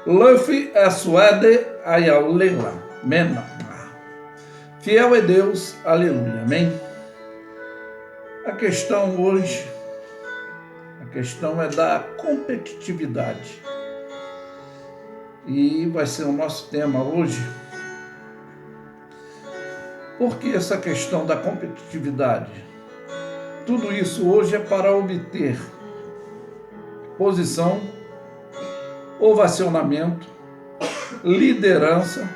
Luffy Suede Ayaulela Mena. Fiel é Deus, aleluia, amém? A questão hoje, é da competitividade. E vai ser o nosso tema hoje. Por que essa questão da competitividade? Tudo isso hoje é para obter posição, ovacionamento, liderança,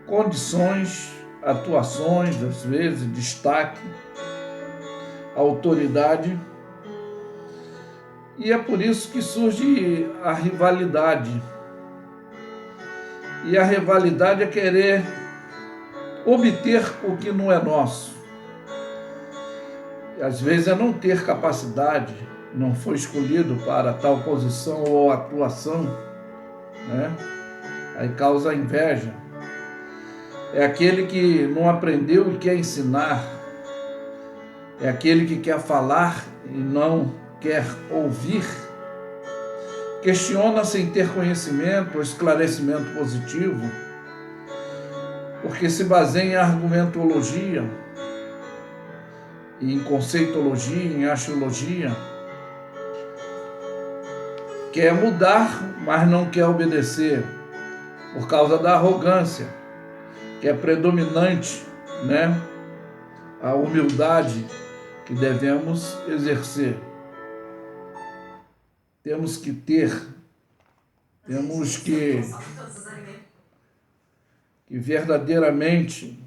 condições, atuações, às vezes, destaque, autoridade. E é por isso que surge a rivalidade. E a rivalidade é querer obter o que não é nosso. E às vezes é não ter capacidade, não foi escolhido para tal posição ou atuação, né? Aí causa inveja. É aquele que não aprendeu e quer ensinar. É aquele que quer falar e não quer ouvir. Questiona sem ter conhecimento ou esclarecimento positivo, porque se baseia em argumentologia, em conceitologia, em axiologia. Quer mudar, mas não quer obedecer, por causa da arrogância, que é predominante, né? A humildade que devemos exercer. Temos que verdadeiramente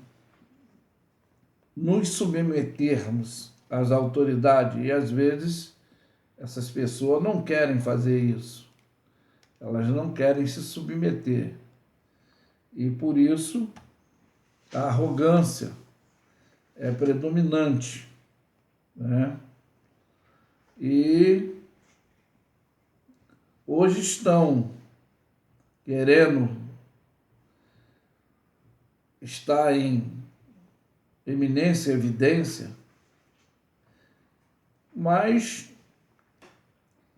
nos submetermos às autoridades. E às vezes essas pessoas não querem fazer isso. Elas não querem se submeter. E por isso a arrogância é predominante, né? E hoje estão querendo estar em eminência, evidência, mas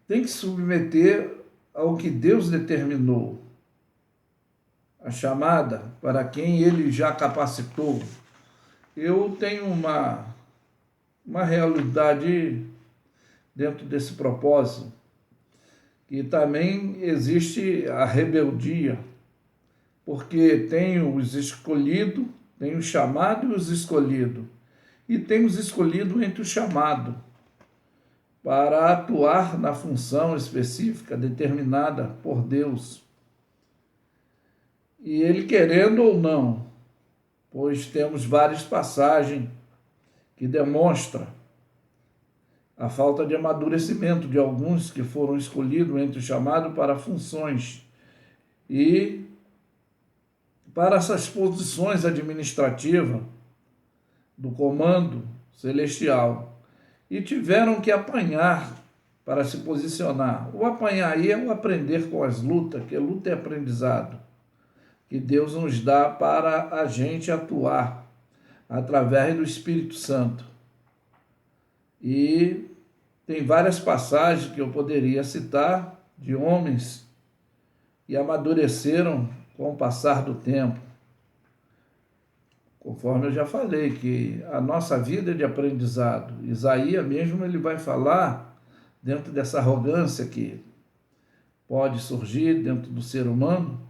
tem que submeter ao que Deus determinou, a chamada para quem Ele já capacitou. Eu tenho uma realidade dentro desse propósito, que também existe a rebeldia, porque tem os escolhidos, tem o chamado e os escolhidos, e tem os escolhidos entre o chamado, para atuar na função específica determinada por Deus. E Ele querendo ou não, pois temos várias passagens que demonstram a falta de amadurecimento de alguns que foram escolhidos entre o chamado para funções e para essas posições administrativas do comando celestial, e tiveram que apanhar para se posicionar. O apanhar aí é o aprender com as lutas, que luta é aprendizado, que Deus nos dá para a gente atuar através do Espírito Santo. E tem várias passagens que eu poderia citar de homens que amadureceram com o passar do tempo. Conforme eu já falei, que a nossa vida é de aprendizado. Isaías mesmo, ele vai falar dentro dessa arrogância que pode surgir dentro do ser humano,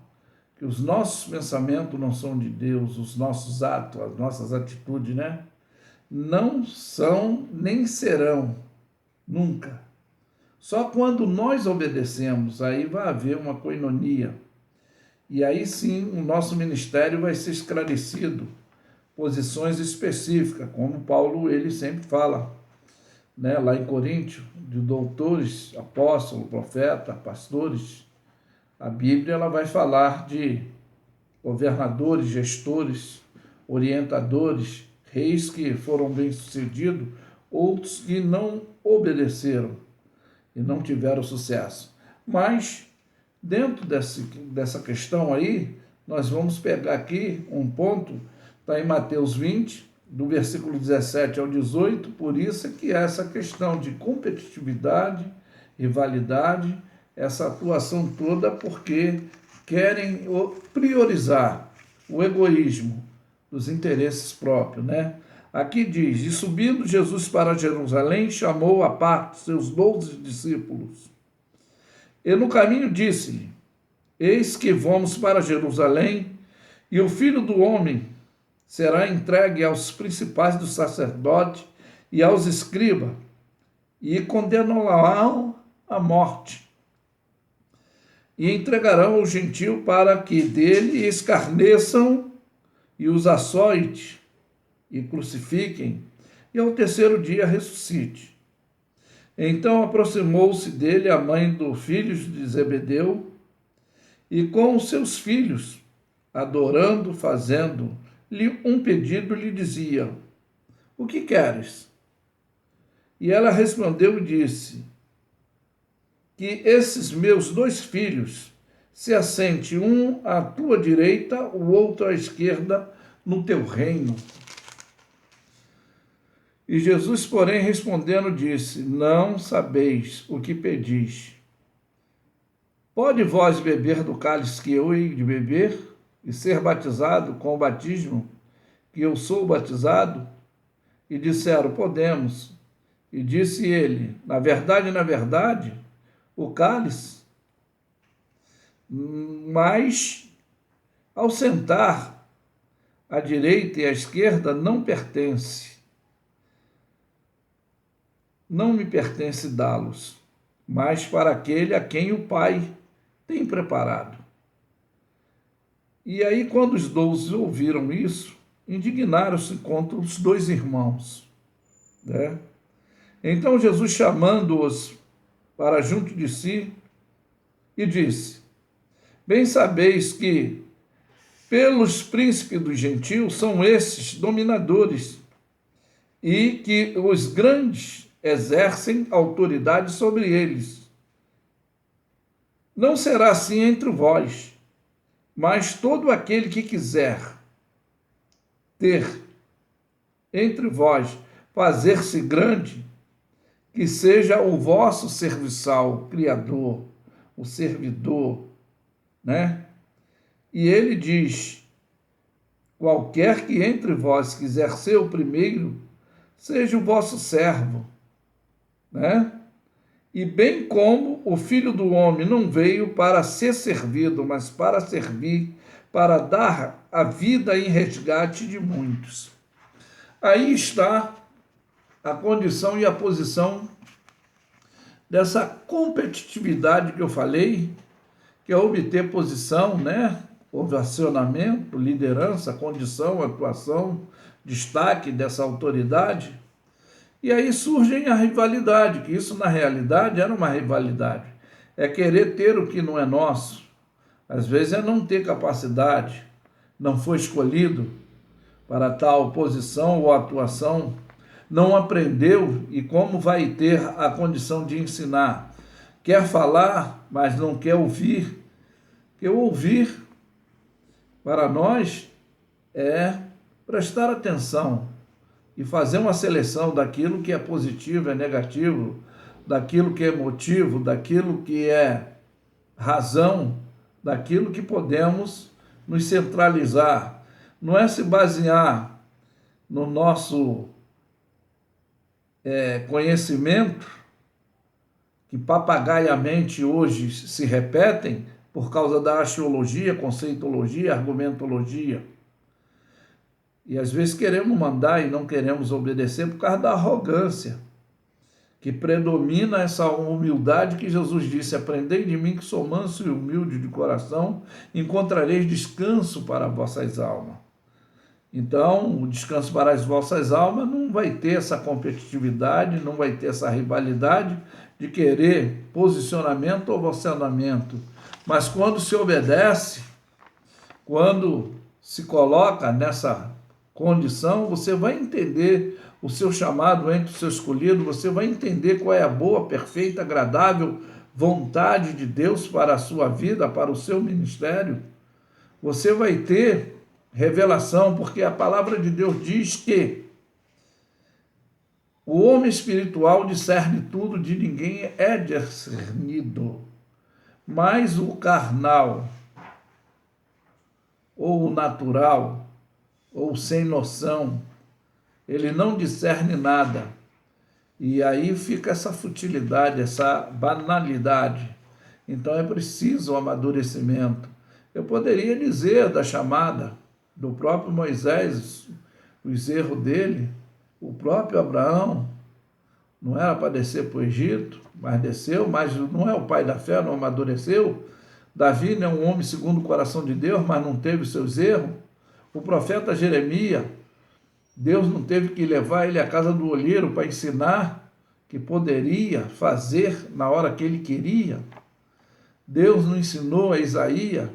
que os nossos pensamentos não são de Deus, os nossos atos, as nossas atitudes, né? Não são nem serão, nunca. Só quando nós obedecemos, aí vai haver uma coinonia. E aí sim, o nosso ministério vai ser esclarecido, posições específicas, como Paulo ele sempre fala, né? Lá em Coríntios, de doutores, apóstolos, profetas, pastores. A Bíblia ela vai falar de governadores, gestores, orientadores, reis que foram bem-sucedidos, outros que não obedeceram e não tiveram sucesso. Mas, dentro dessa questão aí, nós vamos pegar aqui um ponto, está em Mateus 20, do versículo 17 ao 18, por isso é que essa questão de competitividade, rivalidade, essa atuação toda porque querem priorizar o egoísmo dos interesses próprios, né? Aqui diz, e subindo Jesus para Jerusalém, chamou à parte seus 12 discípulos. E no caminho disse-lhe, eis que vamos para Jerusalém, e o Filho do Homem será entregue aos principais dos sacerdotes e aos escribas, e condená-lo à morte. E entregarão ao gentio para que dele escarneçam e os açoite e crucifiquem, e ao terceiro dia ressuscite. Então aproximou-se dele a mãe dos filhos de Zebedeu, e com os seus filhos, adorando, fazendo-lhe um pedido, lhe dizia, o que queres? E ela respondeu e disse, que esses meus 2 filhos se assente um à tua direita, o outro à esquerda, no teu reino. E Jesus, porém, respondendo, disse, não sabeis o que pedis. Pode vós beber do cálice que eu hei de beber e ser batizado com o batismo que eu sou batizado? E disseram, podemos. E disse ele, na verdade, o cálice, mas ao sentar à direita e à esquerda não me pertence dá-los, mas para aquele a quem o Pai tem preparado. E aí, quando os 12 ouviram isso, indignaram-se contra os 2 irmãos, né? Então Jesus, chamando-os para junto de si, e disse, bem sabeis que, pelos príncipes dos gentios, são esses dominadores, e que os grandes exercem autoridade sobre eles. Não será assim entre vós, mas todo aquele que quiser ter entre vós, fazer-se grande, que seja o vosso serviçal, criador, o servidor, né? E ele diz, qualquer que entre vós quiser ser o primeiro, seja o vosso servo, né? E bem como o Filho do Homem não veio para ser servido, mas para servir, para dar a vida em resgate de muitos. Aí está a condição e a posição dessa competitividade que eu falei, que é obter posição, né? Ovacionamento, liderança, condição, atuação, destaque dessa autoridade. E aí surge a rivalidade, que isso na realidade era uma rivalidade. É querer ter o que não é nosso. Às vezes é não ter capacidade, não foi escolhido para tal posição ou atuação, não aprendeu e como vai ter a condição de ensinar? Quer falar, mas não quer ouvir. Porque ouvir, para nós, é prestar atenção e fazer uma seleção daquilo que é positivo, é negativo, daquilo que é motivo, daquilo que é razão, daquilo que podemos nos centralizar. Não é se basear no nosso conhecimento, que papagaiamente hoje se repetem por causa da axiologia, conceitologia, argumentologia. E às vezes queremos mandar e não queremos obedecer por causa da arrogância, que predomina essa humildade que Jesus disse, aprendei de mim que sou manso e humilde de coração, encontrareis descanso para vossas almas. Então, o descanso para as vossas almas não vai ter essa competitividade, não vai ter essa rivalidade de querer posicionamento ou ovacionamento. Mas quando se obedece, quando se coloca nessa condição, você vai entender o seu chamado entre o seu escolhido, você vai entender qual é a boa, perfeita, agradável vontade de Deus para a sua vida, para o seu ministério. Você vai ter revelação, porque a palavra de Deus diz que o homem espiritual discerne tudo, de ninguém é discernido. Mas o carnal, ou o natural, ou sem noção, ele não discerne nada. E aí fica essa futilidade, essa banalidade. Então é preciso o amadurecimento. Eu poderia dizer da chamada do próprio Moisés, os erros dele, o próprio Abraão, não era para descer para o Egito, mas desceu, mas não é o pai da fé, não amadureceu. Davi não é um homem segundo o coração de Deus, mas não teve os seus erros. O profeta Jeremias, Deus não teve que levar ele à casa do olheiro para ensinar que poderia fazer na hora que ele queria. Deus não ensinou a Isaías.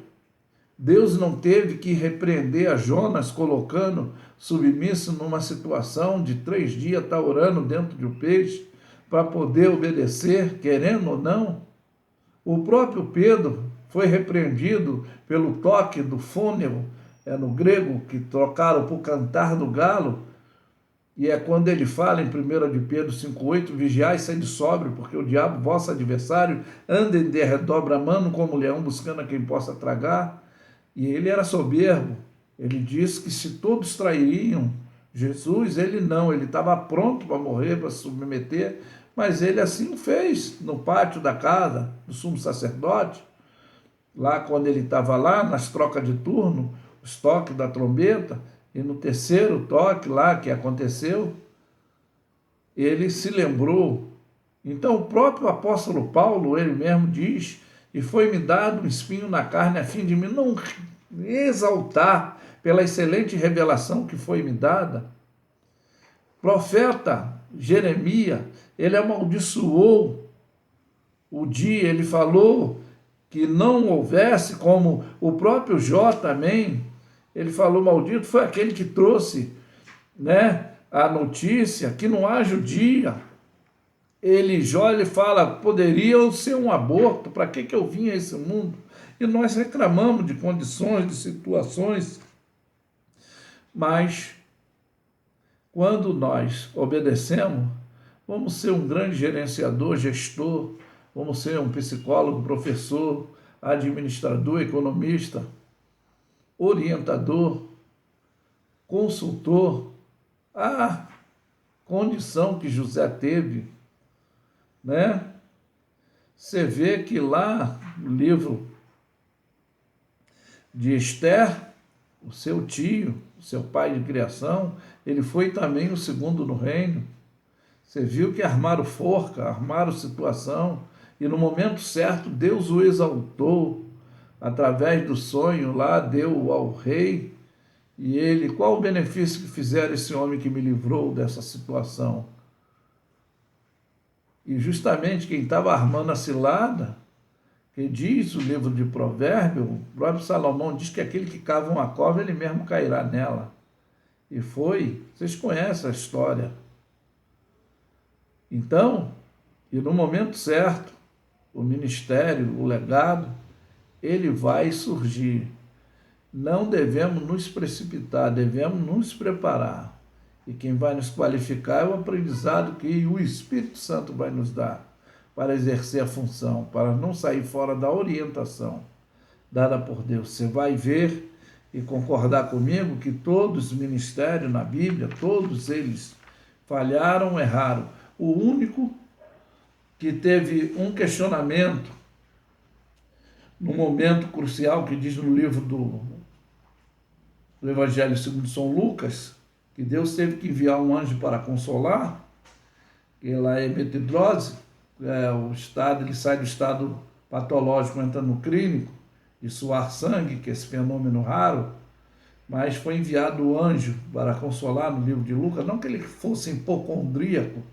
Deus não teve que repreender a Jonas, colocando submisso numa situação de 3 dias estar orando dentro de um peixe para poder obedecer, querendo ou não. O próprio Pedro foi repreendido pelo toque do fônero, no grego, que trocaram por cantar do galo, e é quando ele fala em 1 de Pedro 5,8, vigiai e sede sóbrio, porque o diabo, vosso adversário, anda em derredor bramando como leão, buscando a quem possa tragar. E ele era soberbo. Ele disse que se todos trairiam Jesus, ele não, ele estava pronto para morrer, para se submeter, mas ele assim fez no pátio da casa do sumo sacerdote, lá quando ele estava lá, nas trocas de turno, os toques da trombeta, e no terceiro toque lá que aconteceu, ele se lembrou. Então o próprio apóstolo Paulo, ele mesmo diz, e foi-me dado um espinho na carne a fim de me não exaltar pela excelente revelação que foi-me dada. Profeta Jeremias, ele amaldiçoou o dia, ele falou que não houvesse, como o próprio Jó também, ele falou, maldito foi aquele que trouxe, a notícia que não haja o dia. Jó, ele fala, poderia ser um aborto, para que eu vim a esse mundo? E nós reclamamos de condições, de situações, mas quando nós obedecemos, vamos ser um grande gerenciador, gestor, vamos ser um psicólogo, professor, administrador, economista, orientador, consultor. A condição que José teve, Você vê que lá no livro de Esther, o seu tio, o seu pai de criação, ele foi também o segundo no reino. Você viu que armaram forca, armaram situação, e no momento certo Deus o exaltou, através do sonho lá, deu ao rei, e ele, qual o benefício que fizeram esse homem que me livrou dessa situação? E justamente quem estava armando a cilada, que diz o livro de Provérbios, o próprio Salomão diz que aquele que cava uma cova, ele mesmo cairá nela. E foi, vocês conhecem a história. Então, e no momento certo, o ministério, o legado, ele vai surgir. Não devemos nos precipitar, devemos nos preparar. E quem vai nos qualificar é o aprendizado que o Espírito Santo vai nos dar para exercer a função, para não sair fora da orientação dada por Deus. Você vai ver e concordar comigo que todos os ministérios na Bíblia, todos eles falharam, erraram. O único que teve um questionamento no momento crucial, que diz no livro do Evangelho segundo São Lucas, que Deus teve que enviar um anjo para consolar, que lá é metidrose, o estado, ele sai do estado patológico, entra no clínico, de suar sangue, que é esse fenômeno raro, mas foi enviado o anjo para consolar no livro de Lucas, não que ele fosse hipocondríaco,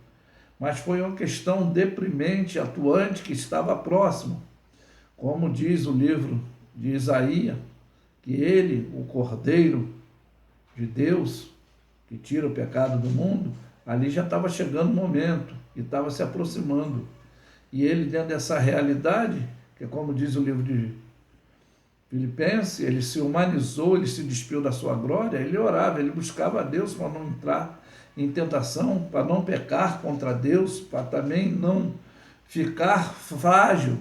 mas foi uma questão deprimente, atuante, que estava próximo. Como diz o livro de Isaías, que ele, o Cordeiro de Deus, que tira o pecado do mundo, ali já estava chegando o momento, e estava se aproximando. E ele, dentro dessa realidade, que é como diz o livro de Filipenses, ele se humanizou, ele se despiu da sua glória, ele orava, ele buscava a Deus para não entrar em tentação, para não pecar contra Deus, para também não ficar frágil,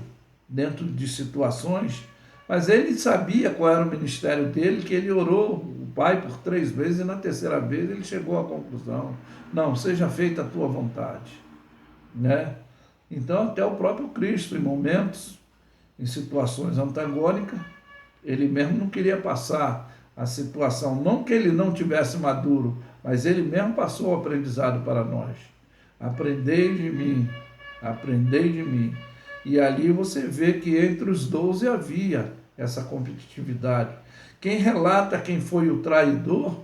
dentro de situações, mas ele sabia qual era o ministério dele, que ele orou o Pai por 3 vezes, e na terceira vez ele chegou à conclusão: não, seja feita a tua vontade, né? Então, até o próprio Cristo, em momentos, em situações antagônicas, ele mesmo não queria passar a situação, não que ele não tivesse maduro, mas ele mesmo passou o aprendizado para nós. Aprendei de mim, aprendei de mim. E ali você vê que entre os 12 havia essa competitividade. Quem relata quem foi o traidor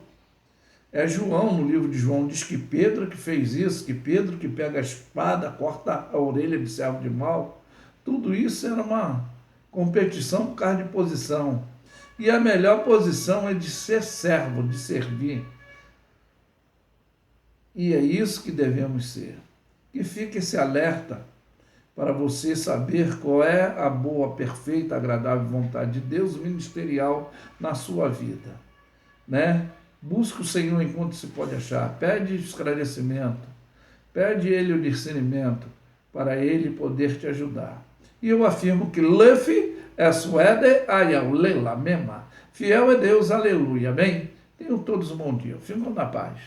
é João, no livro de João, diz que Pedro que fez isso, que Pedro que pega a espada, corta a orelha de servo de mal. Tudo isso era uma competição por causa de posição. E a melhor posição é de ser servo, de servir. E é isso que devemos ser. E fique esse alerta para você saber qual é a boa, perfeita, agradável vontade de Deus ministerial na sua vida, né? Busca o Senhor enquanto se pode achar, pede esclarecimento, pede Ele o discernimento para Ele poder te ajudar. E eu afirmo que Luffy é suede ayalela mema. Fiel é Deus, aleluia, amém? Tenham todos um bom dia, fiquem na paz.